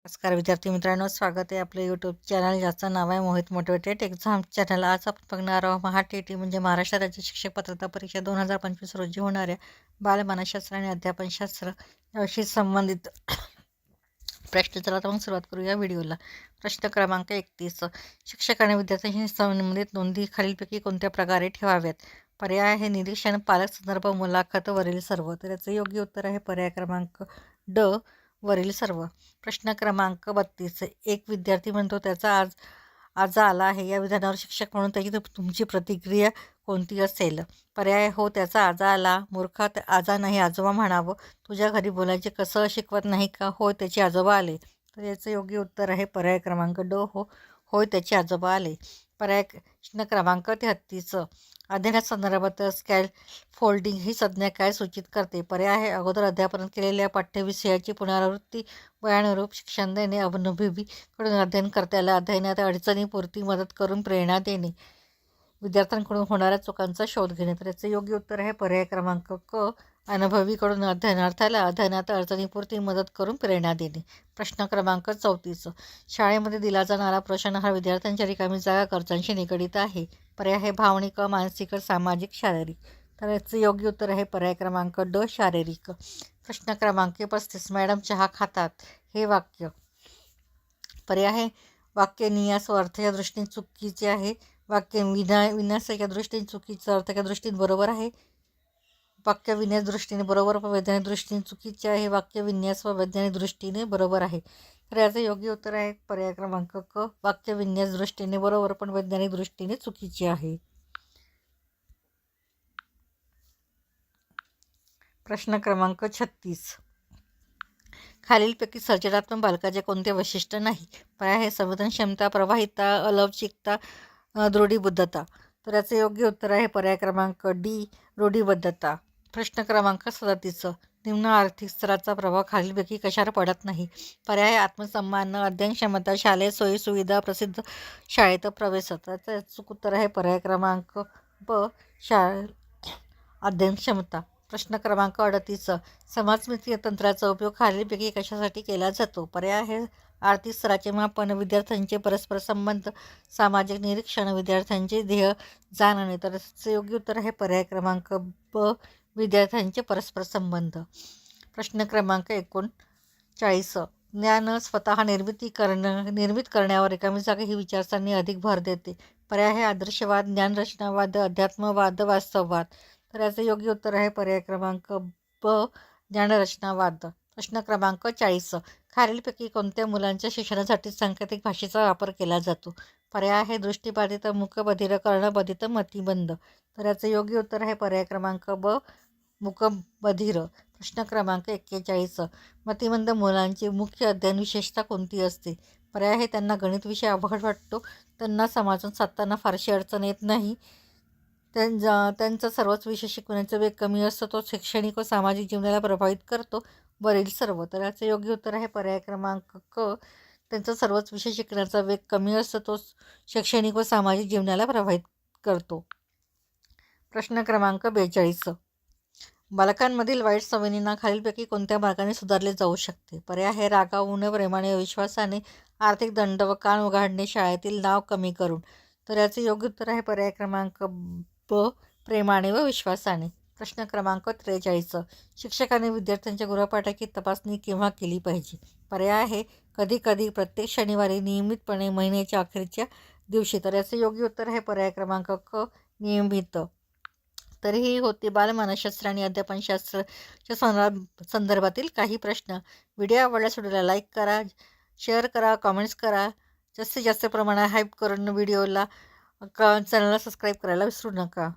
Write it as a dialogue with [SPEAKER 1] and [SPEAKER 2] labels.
[SPEAKER 1] नमस्कार विद्यार्थी मित्रांनो, स्वागत आहे आपलं यूट्यूब चॅनल ज्याचं नाव आहे मोहित मोटिवेटेड एक्झाम चॅनल. आज आपण बघणार आहोत महा-टी-टी म्हणजे महाराष्ट्र राज्य शिक्षक पात्रता परीक्षा 2025 रोजी होणाऱ्या बालमानसशास्त्र आणि अध्यापनशास्त्र याविषयी संबंधित प्रश्न. चला तर मग सुरुवात करूया व्हिडिओला. प्रश्न क्रमांक 31. शिक्षक आणि विद्यार्थ्यांशी संबंधित नोंदी खालीलपैकी कोणत्या प्रकारे ठेवाव्यात? पर्याय आहे निरीक्षण, पालक संदर्भ, मुलाखत, वरील सर्व. तर याचं योग्य उत्तर आहे पर्याय क्रमांक ड, वरील सर्व. प्रश्न क्रमांक 32. एक विद्यार्थी म्हणतो त्याचा आजा आला आहे. या विधानावर शिक्षक म्हणून त्याची तुमची प्रतिक्रिया कोणती असेल? पर्याय हो, त्याचा आजा आला. मूर्खा, आजा नाही आजोबा म्हणावं. तुझ्या घरी बोलायचे कसं शिकवत नाही का? होय, त्याचे आजोबा आले. तर याचं योग्य उत्तर आहे पर्याय क्रमांक ड, होय, त्याचे आजोबा आले. प्रश्न क्रमांक 33. अध्ययना संदर्भात फोल्डिंग ही संज्ञा काय सूचित करते? पर्याय आहे अगोदर अध्यापन केलेल्या पाठ्यविषयाची पुनरावृत्ती, वयानुरूप शिक्षण देणे, अनुभवीकडून अध्ययनकर्त्याला अध्ययनात अडचणीपुरती मदत करून प्रेरणा देणे, विद्यार्थ्यांकडून होणाऱ्या चुकांचा शोध घेणे. तर याचे योग्य उत्तर आहे पर्याय क्रमांक क, अनुभवीकडून अध्ययनार्थ्याला अध्ययनात अडचणीपुरती मदत करून प्रेरणा देणे. प्रश्न क्रमांक 34. शाळेमध्ये दिला जाणारा पोषणाहार विद्यार्थ्यांच्या रिकामी जागा खर्चांशी निगडित आहे. पर्याय आहे भावनिक, मानसिक, सामाजिक, शारीरिक. तर याचं योग्य उत्तर आहे पर्याय क्रमांक ड, शारीरिक. प्रश्न क्रमांक 35. मॅडम चहा खातात. हे वाक्य. पर्याय आहे वाक्य नियास व अर्थाच्या दृष्टीने चुकीचे आहे. वाक्य विन्यासाच्या दृष्टीने चुकीचं, अर्थाच्या दृष्टीने बरोबर आहे. वाक्य विन्यास दृष्टीने बरोबर व वैज्ञानिक दृष्टीने चुकीचे आहे. वाक्य विन्यास व वैज्ञानिक दृष्टीने बरोबर आहे. तर याचं योग्य उत्तर आहे पर्याय क्रमांक क, वाक्य विन्यास दृष्टीने बरोबर पण वैज्ञानिक दृष्टीने चुकीचे आहे. प्रश्न क्रमांक 36. खालीलपैकी सर्जनात्मक बालकाचे कोणते वैशिष्ट्य नाही? पर्याय आहे संवेदनक्षमता, प्रवाहिता, अलवचिकता, दृढीबद्धता. तर याचं योग्य उत्तर आहे पर्याय क्रमांक डी, रूढीबद्धता. प्रश्न क्रमांक 37. निम्न आर्थिक स्तराचा प्रभाव खालीलपैकी कशावर पडत नाही? पर्याय आत्मसन्मान, अध्ययनक्षमता, शालेय सोयीसुविधा, प्रसिद्ध शाळेत प्रवेश. त्याचं अचूक उत्तर आहे पर्याय क्रमांक ब, अध्ययनक्षमता. प्रश्न क्रमांक 38. समाजमितीय तंत्राचा उपयोग खालीलपैकी कशासाठी केला जातो? पर्याय आहे आर्थिक स्तराचे मापन, विद्यार्थ्यांचे परस्पर संबंध, सामाजिक निरीक्षण, विद्यार्थ्यांचे ध्येय जाणणे. तर याचं योग्य उत्तर आहे पर्याय क्रमांक ब, विद्यार्थ्यांचे परस्पर संबंध. प्रश्न क्रमांक 39. ज्ञान स्वतः निर्मित करण्यावर रिकामी जागा ही विचारसरणी अधिक भर देते. पर्याय आहे आदर्शवाद, ज्ञानरचनावाद, अध्यात्मवाद, वास्तववाद. तर याचं योग्य उत्तर आहे पर्याय क्रमांक ब, ज्ञानरचनावाद. प्रश्न क्रमांक 40. खालीलपैकी कोणत्या मुलांच्या शिक्षणासाठी सांकेतिक भाषेचा वापर केला जातो? पर्याय आहे दृष्टिबाधित, मूकबधिर, कर्णबधित, मतिमंद. तर याचं योग्य उत्तर आहे पर्याय क्रमांक ब, मूकबधिर. प्रश्न क्रमांक 41. मतिमंद मुलांची मुख्य अध्ययन विशेषता कोणती असते? पर्याय आहे त्यांना गणित विषय अवघड वाटतो, त्यांना समाजात साधताना फारशी अडचण येत नाही, त्यांचा सर्वच विषय शिकवण्याचा वेग कमी असतो, तो शैक्षणिक व सामाजिक जीवनाला प्रभावित करतो, वरील सर्व. तर याचं योग्य उत्तर आहे पर्याय क्रमांक क, त्यांचा सर्वच विषय शिकण्याचा वेग कमी असतो, तो शैक्षणिक व सामाजिक जीवनाला प्रभावित करतो. प्रश्न क्रमांक 42. बालकांमधील वाईट सवयींना खालीलपैकी कोणत्या मार्गाने सुधारले जाऊ शकते? पर्याय आहे रागावून, प्रेमाने, विश्वासाने, आर्थिक दंड व कान उघडणे, शाळेतील नाव कमी करून. तर याचे योग्य उत्तर आहे पर्याय क्रमांक ब, प्रेमाने व विश्वासाने. प्रश्न क्रमांक 43. शिक्षकांनी विद्यार्थ्यांच्या गृहपाठाची तपासणी केव्हा केली पाहिजे? पर्याय आहे कधी कधी, प्रत्येक शनिवारी, नियमितपणे, महिन्याच्या अखेरच्या दिवशी. तर याचे योग्य उत्तर आहे पर्याय क्रमांक क, नियमित. तर ही होती बालमानसशास्त्र आणि अध्यापनशास्त्राच्या संदर्भातील काही प्रश्न. व्हिडिओ आवडल्यास व्हिडिओला लाईक करा, शेअर करा, कमेंट्स करा. जास्तीत जास्त प्रमाणात हाईप करून व्हिडिओला चॅनलला सबस्क्राईब करायला विसरू नका.